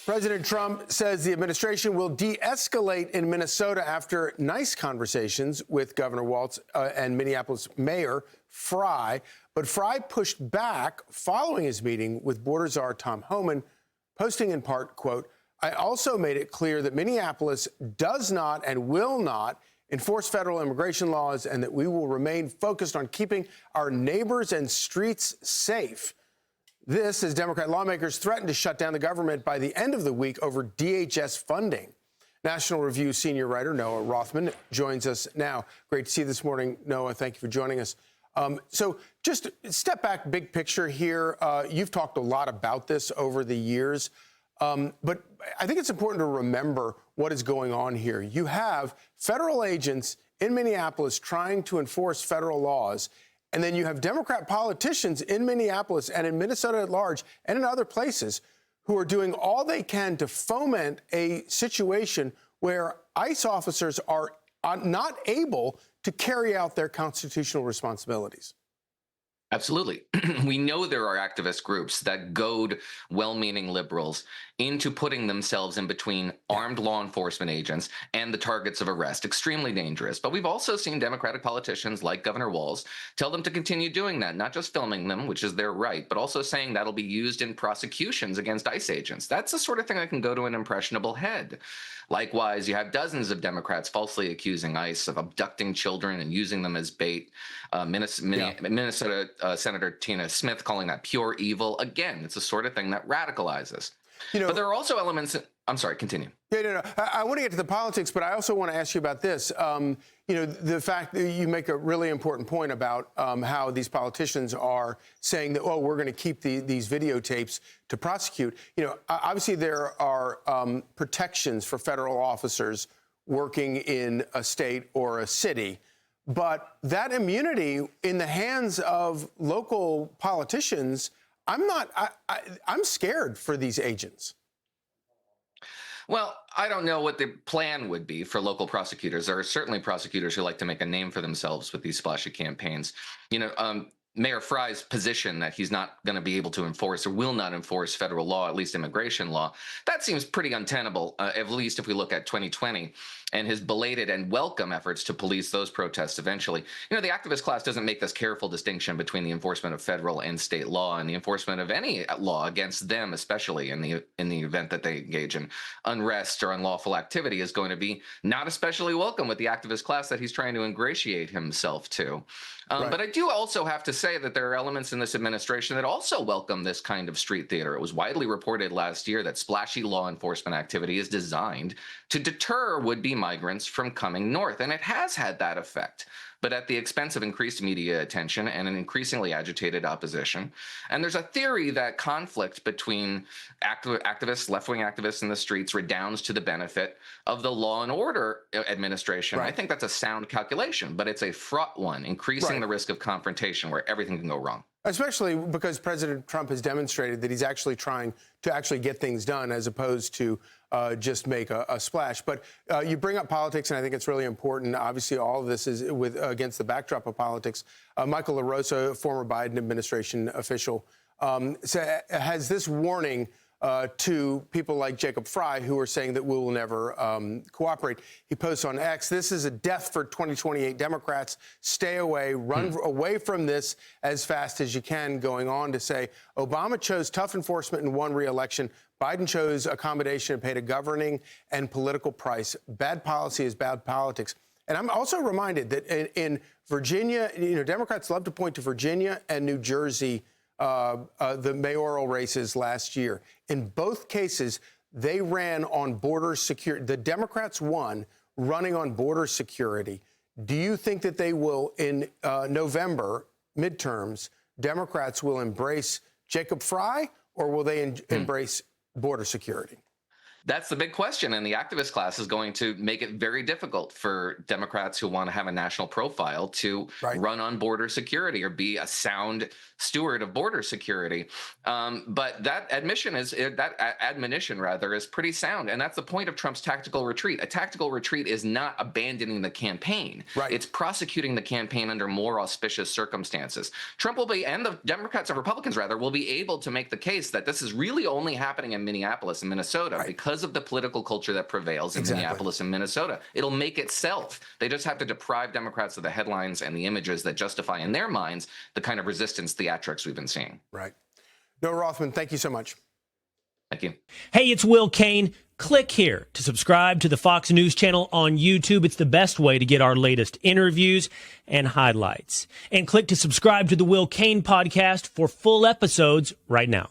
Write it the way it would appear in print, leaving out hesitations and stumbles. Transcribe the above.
President Trump says the administration will de-escalate in Minnesota after nice conversations with Governor Walz and Minneapolis Mayor Frey. But Frey pushed back following his meeting with border czar Tom Homan, posting in part, quote, "I also made it clear that Minneapolis does not and will not enforce federal immigration laws and that we will remain focused on keeping our neighbors and streets safe." This as Democrat lawmakers threaten to shut down the government by the end of the week over DHS funding. National Review senior writer Noah Rothman joins us now. Great to see you this morning, Noah. Thank you for joining us. So just step back, big picture here. You've talked a lot about this over the years, but I think it's important to remember what is going on here. You have federal agents in Minneapolis trying to enforce federal laws. And then you have Democrat politicians in Minneapolis and in Minnesota at large and in other places who are doing all they can to foment a situation where ICE officers are not able to carry out their constitutional responsibilities. Absolutely. We know there are activist groups that goad well-meaning liberals into putting themselves in between armed law enforcement agents and the targets of arrest. Extremely dangerous. But we've also seen Democratic politicians like Governor Walz tell them to continue doing that, not just filming them, which is their right, but also saying that'll be used in prosecutions against ICE agents. That's the sort of thing that can go to an impressionable head. Likewise, you have dozens of Democrats falsely accusing ICE of abducting children and using them as bait. Minnesota Senator Tina Smith calling that pure evil. Again, it's the sort of thing that radicalizes. But there are also elements. I'm sorry, continue. No. I want to get to the politics, but I also want to ask you about this. The fact that you make a really important point about how these politicians are saying that, oh, we're going to keep these videotapes to prosecute. Obviously there are protections for federal officers working in a state or a city. But that immunity in the hands of local politicians, I'm scared for these agents. Well, I don't know what the plan would be for local prosecutors. There are certainly prosecutors who like to make a name for themselves with these splashy campaigns. Mayor Frey's position that he's not going to be able to enforce or will not enforce federal law, at least immigration law, that seems pretty untenable, at least if we look at 2020 and his belated and welcome efforts to police those protests eventually. The activist class doesn't make this careful distinction between the enforcement of federal and state law and the enforcement of any law against them, especially in the event that they engage in unrest or unlawful activity, is going to be not especially welcome with the activist class that he's trying to ingratiate himself to. Right. But I do also have to say that there are elements in this administration that also welcome this kind of street theater. It was widely reported last year that splashy law enforcement activity is designed to deter would-be migrants from coming north, and it has had that effect, but at the expense of increased media attention and an increasingly agitated opposition. And there's a theory that conflict between activists, left-wing activists in the streets redounds to the benefit of the law and order administration. Right. I think that's a sound calculation, but it's a fraught one, increasing the risk of confrontation where everything can go wrong. Especially because President Trump has demonstrated that he's actually trying to actually get things done as opposed to just make a splash. But you bring up politics, and I think it's really important. Obviously, all of this is against the backdrop of politics. Michael LaRosa, former Biden administration official, has this warning to people like Jacob Frey, who are saying that we will never cooperate. He posts on X, "This is a death for 2028 Democrats. Stay away, run away from this as fast as you can," going on to say, Obama chose tough enforcement and won re-election. Biden chose accommodation and paid a governing and political price. Bad policy is bad politics. And I'm also reminded that in Virginia, Democrats love to point to Virginia and New Jersey, the mayoral races last year. In both cases, they ran on border security. The Democrats won running on border security. Do you think that they will, in November, midterms, Democrats will embrace Jacob Frey, or will they embrace border security? That's the big question. And the activist class is going to make it very difficult for Democrats who want to have a national profile to run on border security or be a sound steward of border security. But that admonition is pretty sound. And that's the point of Trump's tactical retreat. A tactical retreat is not abandoning the campaign. It's prosecuting the campaign under more auspicious circumstances. Trump will be, and the Democrats and Republicans rather, will be able to make the case that this is really only happening in Minneapolis and Minnesota because of the political culture that prevails in Minneapolis and Minnesota. It'll make itself. They just have to deprive Democrats of the headlines and the images that justify in their minds the kind of resistance theatrics we've been seeing. Noah Rothman, thank you so much. Thank you. Hey, it's Will Cain. Click here to subscribe to the Fox News channel on YouTube. It's the best way to get our latest interviews and highlights. And click to subscribe to the Will Cain podcast for full episodes right now.